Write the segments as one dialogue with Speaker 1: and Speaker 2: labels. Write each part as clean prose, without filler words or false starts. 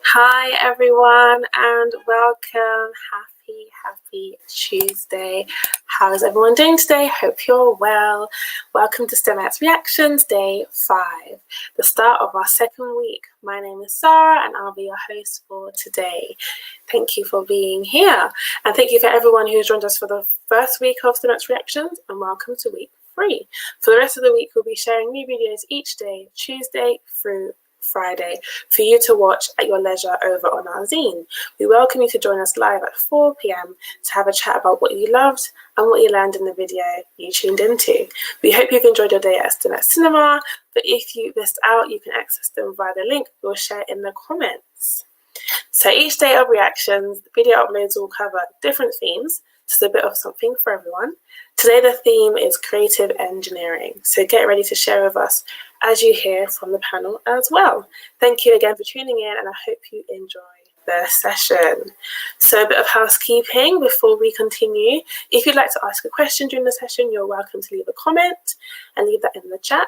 Speaker 1: Hi everyone and welcome. Happy Tuesday. How is everyone doing today? Hope you're well. Welcome to Stemettes Reactions Day 5, the start of our second week. My name is Sarah and I'll be your host for today. Thank you for being here, and thank you for everyone who's joined us for the first week of Stemettes Reactions, and welcome to week 3. For the rest of the week, we'll be sharing new videos each day, Tuesday through Friday, for you to watch at your leisure over on our Zine. We welcome you to join us live at 4 p.m. to have a chat about what you loved and what you learned in the video you tuned into. We hope you've enjoyed your day at Stemettes Cinema, but if you missed out, you can access them via the link we'll share in the comments. So each day of reactions, the video uploads will cover different themes, so it's a bit of something for everyone. Today the theme is creative engineering, so get ready to share with us as you hear from the panel as well. Thank you again for tuning in, and I hope you enjoy the session. So a bit of housekeeping before we continue. If you'd like to ask a question during the session, you're welcome to leave a comment and leave that in the chat.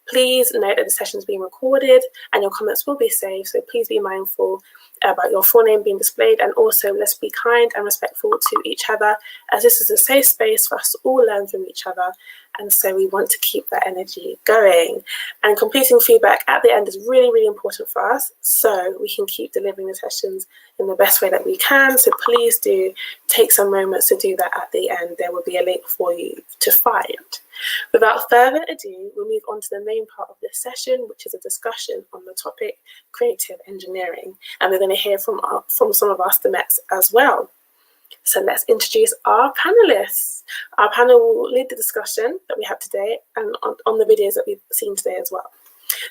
Speaker 1: Please note that the session is being recorded and your comments will be saved, so please be mindful about your full name being displayed, and also let's be kind and respectful to each other, as this is a safe space for us to all learn from each other, and so we want to keep that energy going. And completing feedback at the end is really important for us, so we can keep delivering the sessions in the best way that we can. So please do take some moments to do that at the end. There will be a link for you to find. Without further ado, we'll move on to the main part of this session, which is a discussion on the topic creative engineering, and we're going to hear from some of our Stemettes as well. So let's introduce our panelists. Our panel will lead the discussion that we have today and on the videos that we've seen today as well.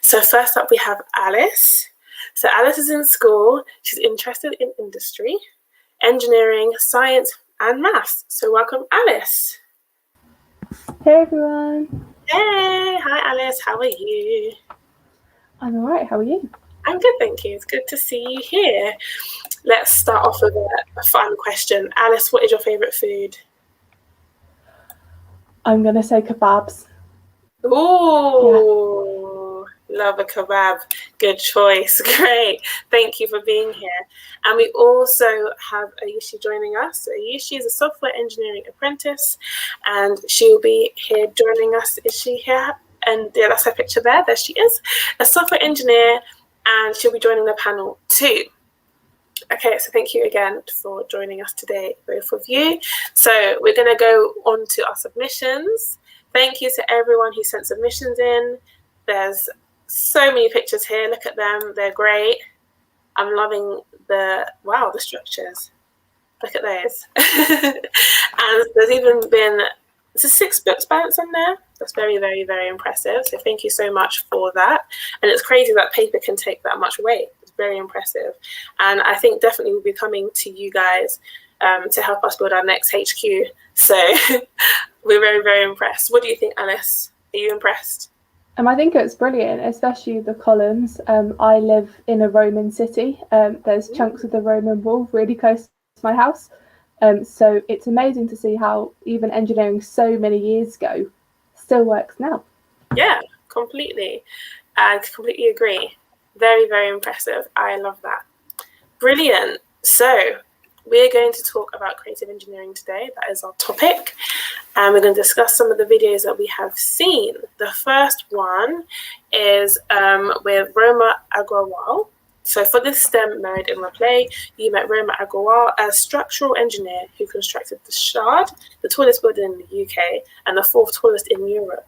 Speaker 1: So first up we have Alice. So Alice is in school. She's interested in industry, engineering, science and maths. So welcome, Alice.
Speaker 2: Hey everyone.
Speaker 1: Hey, hi Alice, how are you?
Speaker 2: I'm all right, how are you?
Speaker 1: I'm good, thank you. It's good to see you here. Let's start off with a fun question. Alice, what is your favourite food?
Speaker 2: I'm going to say kebabs.
Speaker 1: Ooh, yeah. Love a kebab. Good choice. Great. Thank you for being here. And we also have Ayushi joining us. So Ayushi is a software engineering apprentice, and she'll be here joining us. Is she here? And yeah, that's her picture there. There she is. A software engineer, and she'll be joining the panel too. Okay, so thank you again for joining us today, both of you. So we're going to go on to our submissions. Thank you to everyone who sent submissions in. There's so many pictures here. Look at them. They're great. I'm loving the structures. Look at those. And there's even been 6 books balanced on there. That's very impressive. So thank you so much for that. And it's crazy that paper can take that much weight. It's very impressive. And I think definitely we'll be coming to you guys to help us build our next HQ. So we're very, very impressed. What do you think, Alice? Are you impressed?
Speaker 2: I think it's brilliant, especially the columns. I live in a Roman city. There's chunks of the Roman wall really close to my house. So it's amazing to see how even engineering so many years ago still works now.
Speaker 1: Yeah, completely. I completely agree. Very, very impressive. I love that. Brilliant. So we're going to talk about creative engineering today. That is our topic. And we're going to discuss some of the videos that we have seen. The first one is with Roma Agrawal. So for this STEM Married in Replay, you met Roma Agrawal, a structural engineer who constructed the Shard, the tallest building in the UK and the 4th tallest in Europe.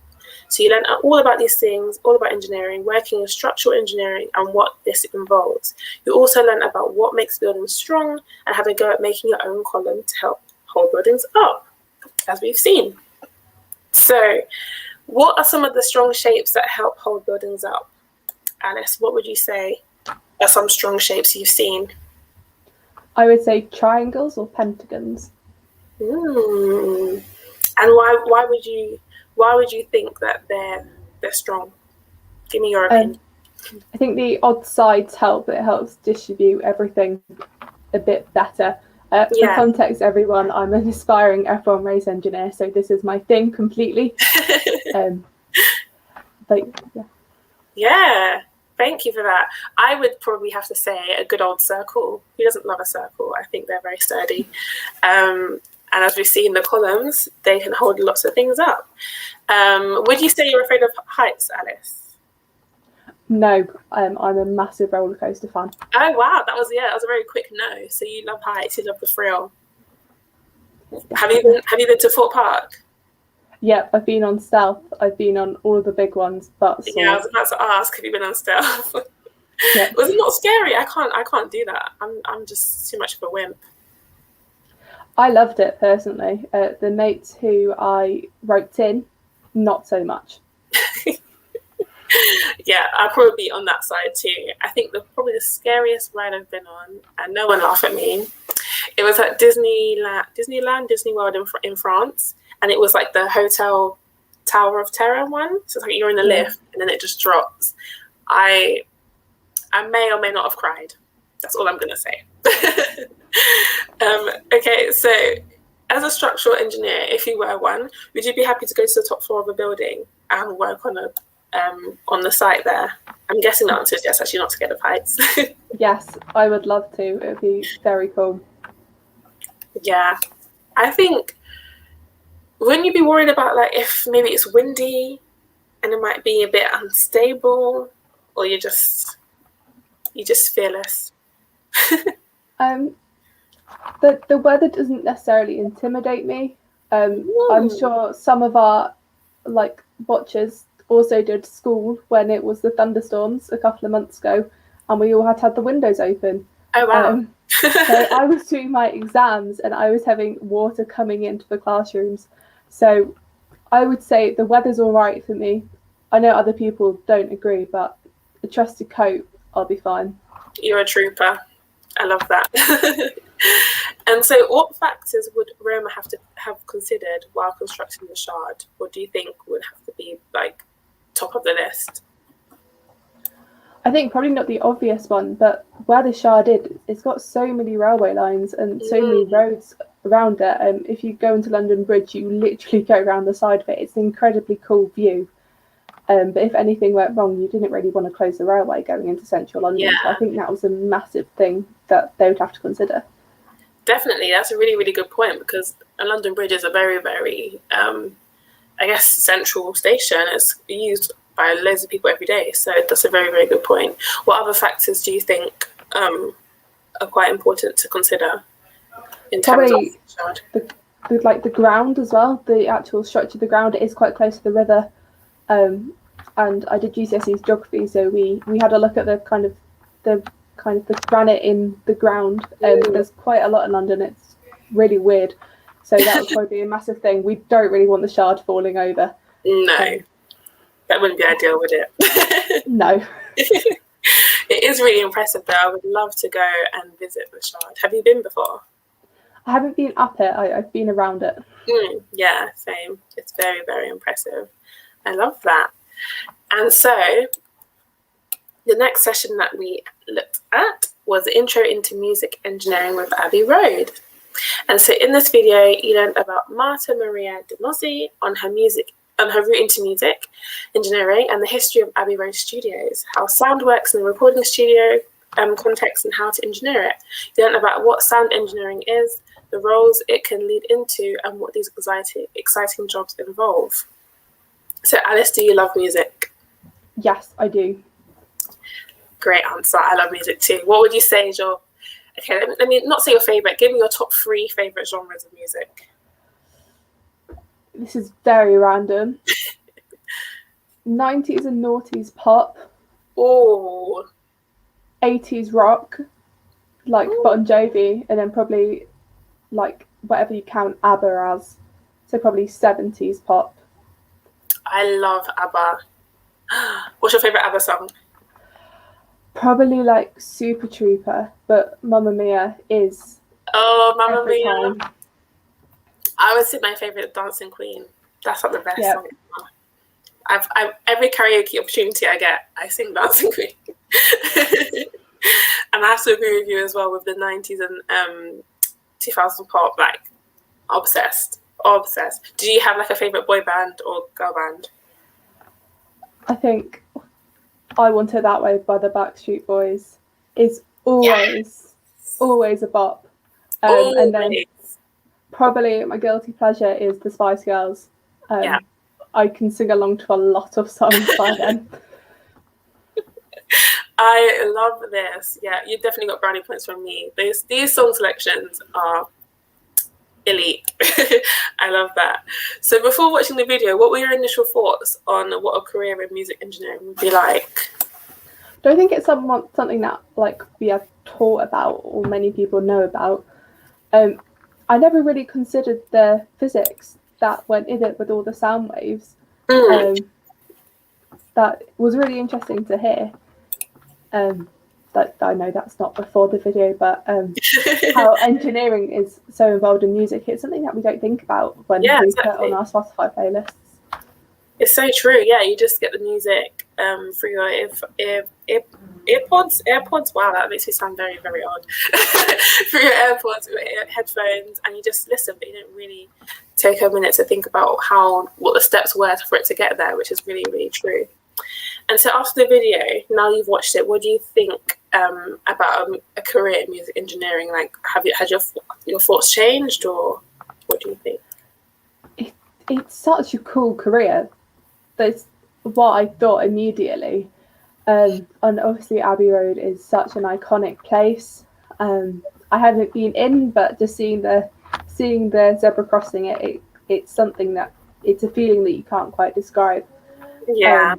Speaker 1: So you learn all about these things, all about engineering, working in structural engineering and what this involves. You also learn about what makes buildings strong and have a go at making your own column to help hold buildings up, as we've seen. So what are some of the strong shapes that help hold buildings up? Alice, what would you say are some strong shapes you've seen?
Speaker 2: I would say triangles or pentagons.
Speaker 1: And why would you think that they're strong? Give me your opinion.
Speaker 2: I think the odd sides help. It helps distribute everything a bit better. For context, everyone, I'm an aspiring F1 race engineer, so this is my thing completely. But yeah. Yeah.
Speaker 1: Thank you for that. I would probably have to say a good old circle. Who doesn't love a circle? I think they're very sturdy. And as we see in the columns, they can hold lots of things up. Would you say you're afraid of heights, Alice?
Speaker 2: No, I'm a massive roller coaster fan.
Speaker 1: Oh wow, that was a very quick no. So you love heights, you love the thrill. Have you been to Fort Park?
Speaker 2: Yeah, I've been on Stealth. I've been on all of the big ones, but
Speaker 1: yeah, I was about to ask, have you been on Stealth?
Speaker 2: Yeah.
Speaker 1: Was it not scary? I can't do that. I'm just too much of a wimp.
Speaker 2: I loved it personally. The mates who I roped in, not so much.
Speaker 1: Yeah, I'll probably be on that side too. I think probably the scariest ride I've been on, and no one laughed at me, it was at Disney World in France, and it was like the hotel Tower of Terror one. So it's like you're in the lift and then it just drops. I may or may not have cried. That's all I'm going to say. Okay, so as a structural engineer, if you were one, would you be happy to go to the top floor of a building and work on the site there? I'm guessing the answer is yes, actually not scared of heights.
Speaker 2: Yes, I would love to. It would be very cool.
Speaker 1: Yeah, I think, wouldn't you be worried about like if maybe it's windy and it might be a bit unstable, or you're just fearless?
Speaker 2: The weather doesn't necessarily intimidate me. I'm sure some of our watchers also did school when it was the thunderstorms a couple of months ago, and we all had to have the windows open.
Speaker 1: Oh wow.
Speaker 2: So I was doing my exams and I was having water coming into the classrooms. So I would say the weather's all right for me. I know other people don't agree, but a trusted coat, I'll be fine.
Speaker 1: You're a trooper. I love that. And so what factors would Roma have considered while constructing the Shard? What do you think would have to be like top of the list?
Speaker 2: I think probably not the obvious one, but where the Shard is, it's got so many railway lines and so many roads around it. If you go into London Bridge, you literally go around the side of it. It's an incredibly cool view. But if anything went wrong, you didn't really want to close the railway going into central London. Yeah. So I think that was a massive thing that they would have to consider. Definitely,
Speaker 1: that's a really, really good point, because London Bridge is a very, very, central station. It's used by loads of people every day. So that's a very, very good point. What other factors do you think are quite important to consider in terms of
Speaker 2: the ground as well? The actual structure of the ground, it is quite close to the river. And I did GCSE's geography, so we had a look at the kind of the granite in the ground. There's quite a lot in London. It's really weird. So that would probably be a massive thing. We don't really want the Shard falling over.
Speaker 1: No. That wouldn't be ideal, would it?
Speaker 2: No.
Speaker 1: It It is really impressive though. I would love to go and visit the Shard. Have you been before?
Speaker 2: I haven't been up it. I've been around it.
Speaker 1: Yeah, same. It's very, very impressive. I love that. And so the next session that we looked at was the Intro into Music Engineering with Abby Rhode. And so in this video, you learned about Marta Maria de Mossi on her route into music engineering and the history of Abby Rhode Studios, how sound works in the recording studio context and how to engineer it. You learned about what sound engineering is, the roles it can lead into, and what these exciting jobs involve. So Alice, do you love music?
Speaker 2: Yes, I do.
Speaker 1: Great answer. I love music too. What would you say is your, okay, let me not say your favorite, give me your top 3 favorite genres of music.
Speaker 2: This is very random. 90s and noughties pop.
Speaker 1: Oh.
Speaker 2: 80s rock, like Bon Jovi, and then probably like whatever you count ABBA as. So probably 70s pop.
Speaker 1: I love ABBA. What's your favorite ABBA song?
Speaker 2: Probably like Super Trooper, but Mamma Mia is.
Speaker 1: Oh, Mamma Mia.
Speaker 2: Time.
Speaker 1: I would say my favorite Dancing Queen. That's like the best
Speaker 2: Yep.
Speaker 1: song ever. I've every karaoke opportunity I get, I sing Dancing Queen. And I have to agree with you as well with the 90s and 2000 pop, like obsessed. Do you have like a favorite boy band or girl band?
Speaker 2: I think I Want It That Way by the Backstreet Boys is always a bop. And then probably my guilty pleasure is the Spice Girls. I can sing along to a lot of songs by them.
Speaker 1: I love this. Yeah, you definitely got brownie points from me. These song selections are elite. I love that. So before watching the video, what were your initial thoughts on what a career in music engineering would be like?
Speaker 2: Don't think it's something that like we have taught about or many people know about. I never really considered the physics that went in it with all the sound waves. That was really interesting to hear. That I know that's not before the video, but how engineering is so involved in music, it's something that we don't think about when we put on our Spotify playlists.
Speaker 1: It's so true. Yeah, you just get the music through your AirPods. Wow, that makes me sound very, very odd. Through your AirPods, your headphones, and you just listen, but you don't really take a minute to think about what the steps were for it to get there, which is really, really true. And so after the video, now you've watched it, what do you think about a career in music engineering? Like, had your thoughts changed, or what do you think?
Speaker 2: It's such a cool career. That's what I thought immediately. And obviously Abbey Road is such an iconic place. I haven't been in, but just seeing the zebra crossing it's something that it's a feeling that you can't quite describe.
Speaker 1: Yeah.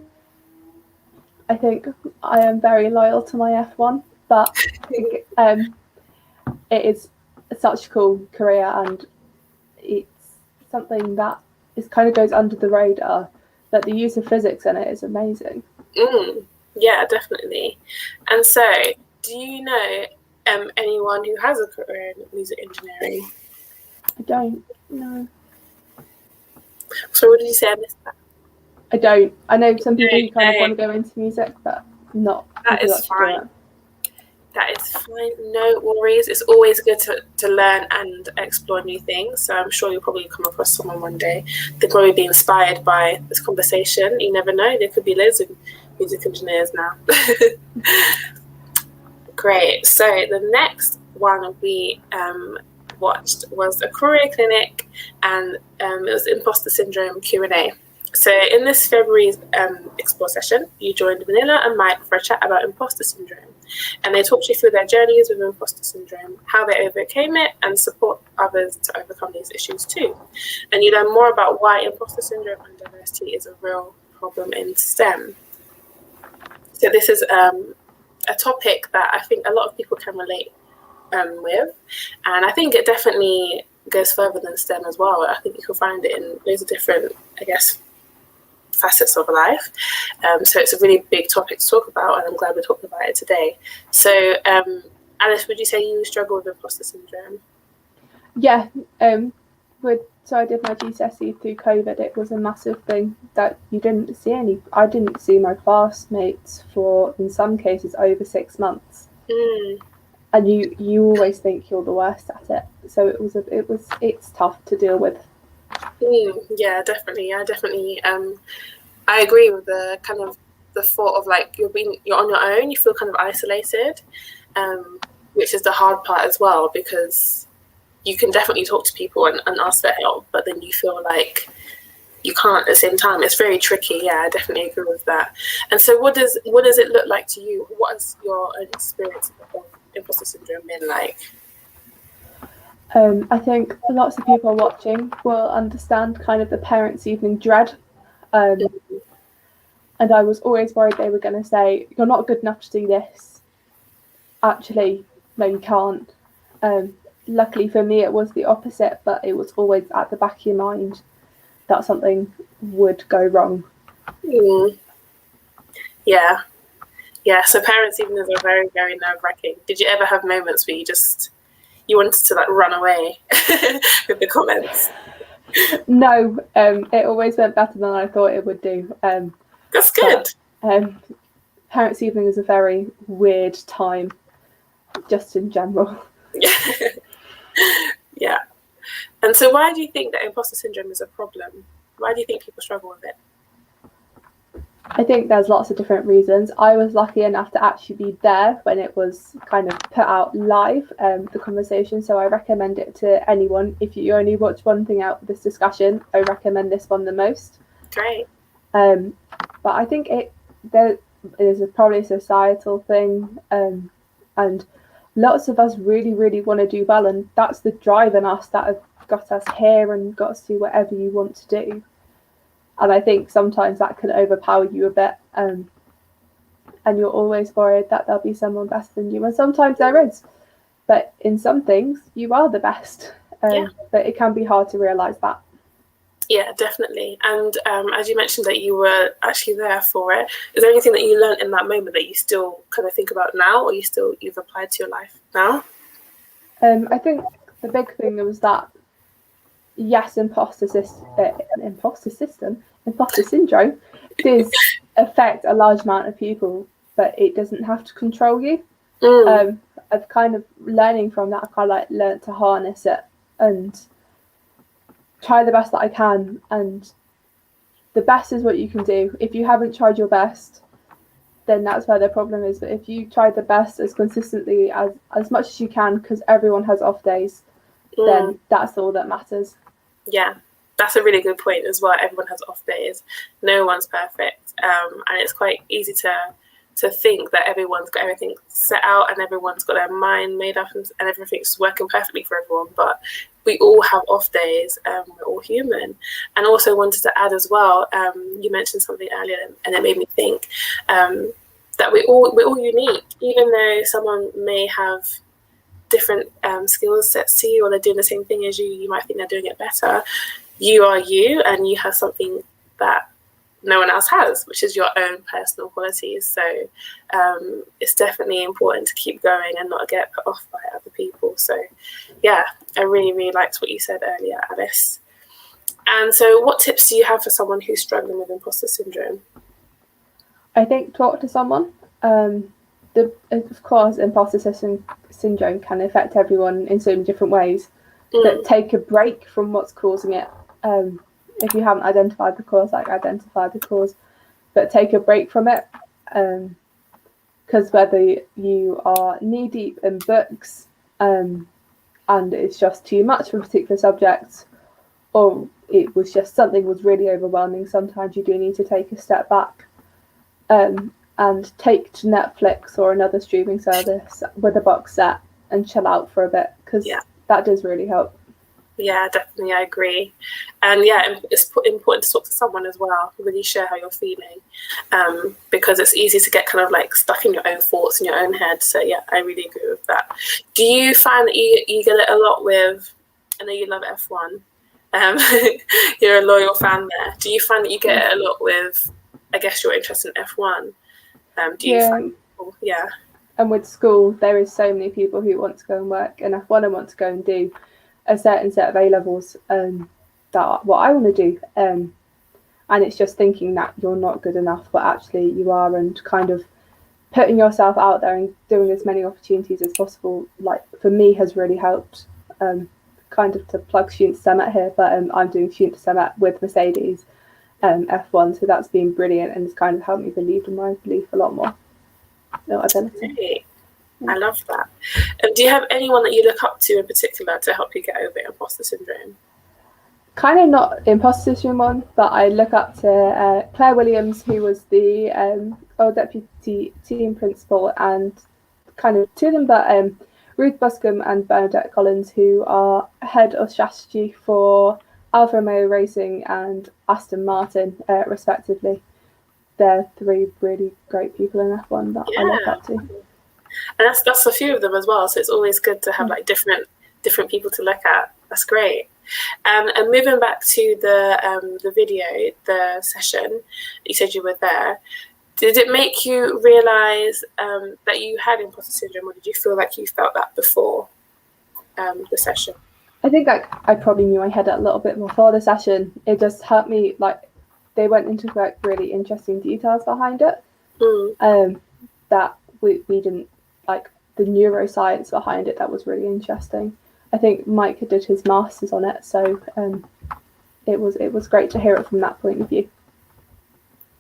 Speaker 2: I think I am very loyal to my F1, but I think it is such a cool career, and it's something that kind of goes under the radar, but the use of physics in it is amazing.
Speaker 1: Yeah, definitely. And so, do you know anyone who has a career in music engineering?
Speaker 2: I don't know.
Speaker 1: So what did you say? I missed that.
Speaker 2: I don't. I know some people who kind of want to go into music, but not.
Speaker 1: That is fine. That is fine. No worries. It's always good to learn and explore new things. So I'm sure you'll probably come across someone one day. They'll probably be inspired by this conversation. You never know. There could be loads of music engineers now. Great. So the next one we watched was a career clinic, and it was Imposter Syndrome Q&A. So in this February's Explore session, you joined Manila and Mike for a chat about imposter syndrome. And they talked you through their journeys with imposter syndrome, how they overcame it, and support others to overcome these issues too. And you learn more about why imposter syndrome and diversity is a real problem in STEM. So this is a topic that I think a lot of people can relate with. And I think it definitely goes further than STEM as well. I think you can find it in loads of different, I guess, facets of life. So it's a really big topic to talk about, and I'm glad we're talking about it today. So, Alice, would you say you struggle with imposter syndrome?
Speaker 2: Yeah. So I did my GCSE through COVID. It was a massive thing that you didn't see any. I didn't see my classmates for, in some cases, over 6 months. And you always think you're the worst at it. So it's tough to deal with.
Speaker 1: Yeah, definitely. I agree with the kind of the thought of like you're on your own. You feel kind of isolated, which is the hard part as well, because you can definitely talk to people and ask for help, but then you feel like you can't at the same time. It's very tricky. Yeah, I definitely agree with that. And so what does it look like to you? What has your own experience of imposter syndrome been like?
Speaker 2: I think lots of people watching will understand kind of the parents' evening dread. And I was always worried they were going to say, you're not good enough to do this. Actually, no, you can't. Luckily for me, it was the opposite, but it was always at the back of your mind that something would go wrong.
Speaker 1: Yeah. So parents' evenings are very, very nerve-wracking. Did you ever have moments where you wanted to like run away with the comments?
Speaker 2: No, it always went better than I thought it would do.
Speaker 1: That's good.
Speaker 2: But, parents' evening is a very weird time, just in general.
Speaker 1: Yeah. And so why do you think that imposter syndrome is a problem? Why do you think people struggle with it?
Speaker 2: I think there's lots of different reasons. I was lucky enough to actually be there when it was kind of put out live, the conversation. So I recommend it to anyone. If you only watch one thing out of this discussion, I recommend this one the most.
Speaker 1: Great.
Speaker 2: But I think there is probably a societal thing, and lots of us really, really want to do well, and that's the drive in us that have got us here and got us to do whatever you want to do. And I think sometimes that can overpower you a bit, and you're always worried that there'll be someone better than you, and sometimes there is. But in some things, you are the best. But it can be hard to realise that.
Speaker 1: Yeah, definitely. And as you mentioned that you were actually there for it, is there anything that you learned in that moment that you still kind of think about now, or you've applied to your life now?
Speaker 2: I think the big thing was that, yes, imposter syndrome does affect a large amount of people, but it doesn't have to control you. I've kind of learning from that, I've kind of like learned to harness it and try the best that I can, and the best is what you can do. If you haven't tried your best, then that's where the problem is. But if you try the best as consistently as much as you can, because everyone has off days, then that's all that matters.
Speaker 1: Yeah, that's a really good point as well. Everyone has off days. No one's perfect, and it's quite easy to think that everyone's got everything set out and everyone's got their mind made up and everything's working perfectly for everyone. But we all have off days. We're all human. And also wanted to add as well, you mentioned something earlier and it made me think that we're all unique. Even though someone may have different skill sets to you, or they're doing the same thing as you, you might think they're doing it better. You are you, and you have something that no one else has, which is your own personal qualities. So it's definitely important to keep going and not get put off by other people. So yeah, I really, really liked what you said earlier, Alice. And so what tips do you have for someone who's struggling with imposter syndrome?
Speaker 2: I think talk to someone. Of course, imposter syndrome can affect everyone in so many different ways, but take a break from what's causing it. If you haven't identified the cause, identify the cause, but take a break from it. Because whether you are knee deep in books and it's just too much for a particular subject, or it was just something was really overwhelming, sometimes you do need to take a step back and take to Netflix or another streaming service with a box set and chill out for a bit, because that does really help.
Speaker 1: Yeah, definitely, I agree. And yeah, it's important to talk to someone as well, really share how you're feeling, because it's easy to get kind of like stuck in your own thoughts in your own head. So yeah, I really agree with that. Do you find that you get it a lot with, I know you love F1, You're a loyal fan there. Do you find that you get it a lot with, I guess, your interest in F1? Do you find, yeah.
Speaker 2: And with school, there is so many people who want to go and work in F1 and want to go and do a certain set of A-levels that what I want to do. And it's just thinking that you're not good enough, but actually you are, and kind of putting yourself out there and doing as many opportunities as possible, like for me, has really helped. Kind of to plug Student Cinema here, but I'm doing Student Cinema with Mercedes F1, so that's been brilliant, and it's kind of helped me believe in my belief a lot more.
Speaker 1: Great. I love that. Do you have anyone that you look up to in particular to help you get over imposter syndrome?
Speaker 2: Kind of not imposter syndrome, but I look up to Claire Williams, who was the old deputy team principal, and kind of two of them, but Ruth Buscombe and Bernadette Collins, who are head of strategy for Alfa Romeo Racing and Aston Martin, respectively. They're three really great people in F1 that I look up to. And
Speaker 1: that's a few of them as well, so it's always good to have like different people to look at. That's great. And moving back to the video, the session, you said you were there. Did it make you realise that you had imposter syndrome, or did you feel like you felt that before the session?
Speaker 2: I think I probably knew I had it a little bit before the session. It just helped me, like, they went into like really interesting details behind it that we didn't, like the neuroscience behind it, that was really interesting. I think Mike did his masters on it, so it was great to hear it from that point of view.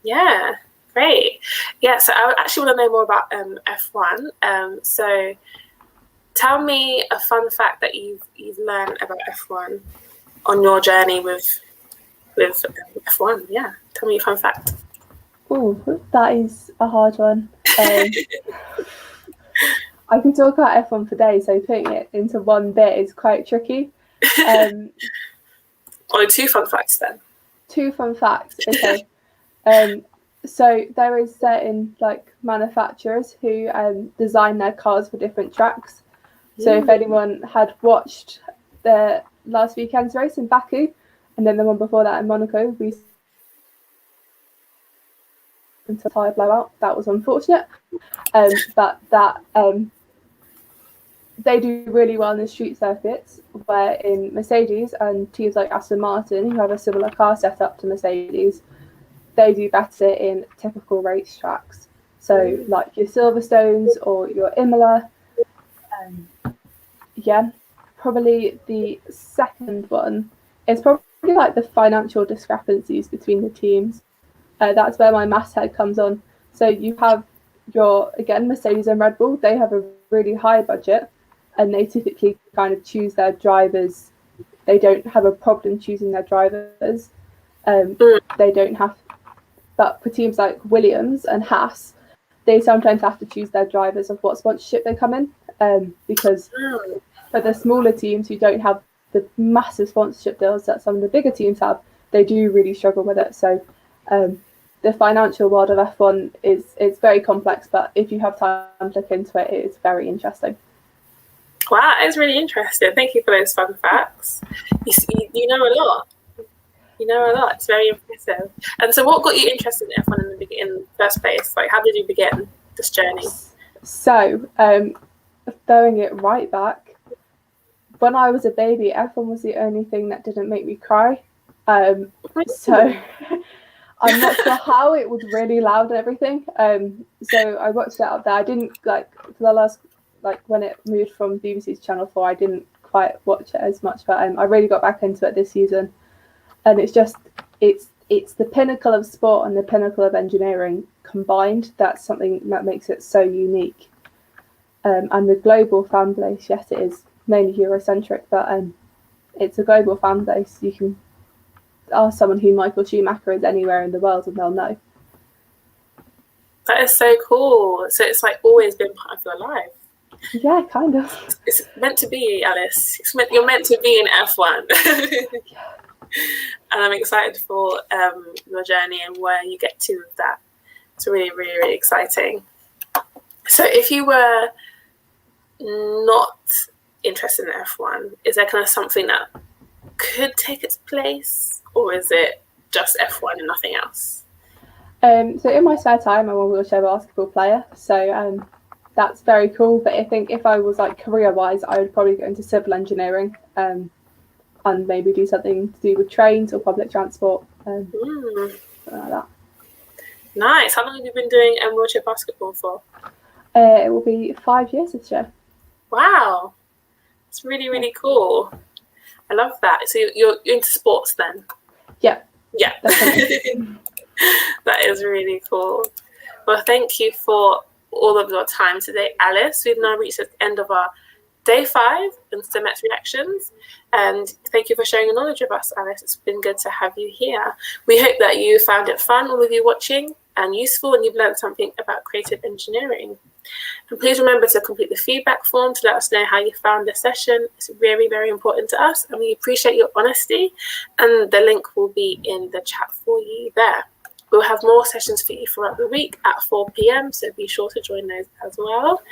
Speaker 1: Yeah, great. Yeah, so I actually want to know more about F1. So tell me a fun fact that you've learned about F1 on your journey with F1. Yeah, tell me a fun fact.
Speaker 2: Oh, that is a hard one. I could talk about F1 for days, so putting it into one bit is quite tricky.
Speaker 1: Only two fun facts then.
Speaker 2: Two fun facts, okay. So there is certain like manufacturers who design their cars for different tracks. So if anyone had watched the last weekend's race in Baku, and then the one before that in Monaco, we until tire blowout. That was unfortunate. But that they do really well in the street circuits, where in Mercedes and teams like Aston Martin, who have a similar car setup to Mercedes, they do better in typical race tracks. So like your Silverstones or your Imola. Yeah, probably the second one is probably like the financial discrepancies between the teams. That's where my maths head comes on. So you have your, again, Mercedes and Red Bull, they have a really high budget, and they typically kind of choose their drivers. They don't have a problem choosing their drivers. They don't have, but for teams like Williams and Haas, they sometimes have to choose their drivers of what sponsorship they come in, because for the smaller teams who don't have the massive sponsorship deals that some of the bigger teams have, they do really struggle with it. So the financial world of F1 is very complex, but if you have time to look into it, it is very interesting.
Speaker 1: Wow, it's really interesting. Thank you for those fun facts. You know a lot. You know a lot. It's very impressive. And so what got you interested in F1 in the first place? Like, how did you begin this journey?
Speaker 2: So, throwing it right back, when I was a baby, F1 was the only thing that didn't make me cry. So I'm not sure how, it was really loud and everything. So I watched that up there. I didn't, like, for the last, like, when it moved from BBC to Channel 4, I didn't quite watch it as much, but I really got back into it this season. And it's just, it's the pinnacle of sport and the pinnacle of engineering combined. That's something that makes it so unique. And the global fan base, yes, it is mainly Eurocentric, but it's a global fan base. You can ask someone who Michael Schumacher is anywhere in the world and they'll know.
Speaker 1: That is so cool. So it's like always been part of your life.
Speaker 2: Yeah, kind of.
Speaker 1: It's meant to be, Alice. You're meant to be in F1. And I'm excited for your journey and where you get to with that. It's really, really, really exciting. So if you were not interested in F1, is there kind of something that could take its place, or is it just F1 and nothing else?
Speaker 2: So in my spare time, I'm a wheelchair basketball player, so that's very cool. But I think if I was like career-wise, I would probably go into civil engineering and maybe do something to do with trains or public transport, something like that.
Speaker 1: Nice. How long have you been doing wheelchair basketball for?
Speaker 2: It will be 5 years this year.
Speaker 1: Wow, it's really, really cool. I love that. So you're into sports then?
Speaker 2: Yeah.
Speaker 1: That is really cool. Well, thank you for all of your time today, Alice. We've now reached the end of our day 5 in Stemettes Reactions, and thank you for sharing your knowledge with us, Alice. It's been good to have you here. We hope that you found it fun, all of you watching, and useful, and you've learned something about creative engineering. And please remember to complete the feedback form to let us know how you found the session. It's very, very important to us, and we appreciate your honesty, and the link will be in the chat for you there. We'll have more sessions for you throughout the week at 4 p.m, so be sure to join those as well.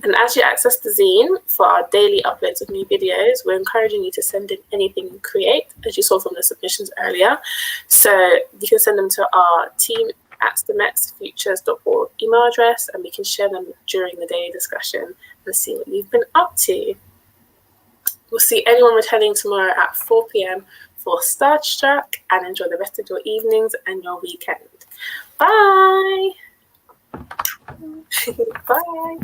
Speaker 1: And as you access the zine for our daily uploads of new videos, we're encouraging you to send in anything you create, as you saw from the submissions earlier. So you can send them to our team@stemetsfutures.org email address, and we can share them during the daily discussion and see what you've been up to. We'll see anyone returning tomorrow at 4 p.m. for Starstruck, and enjoy the rest of your evenings and your weekend. Bye. Bye.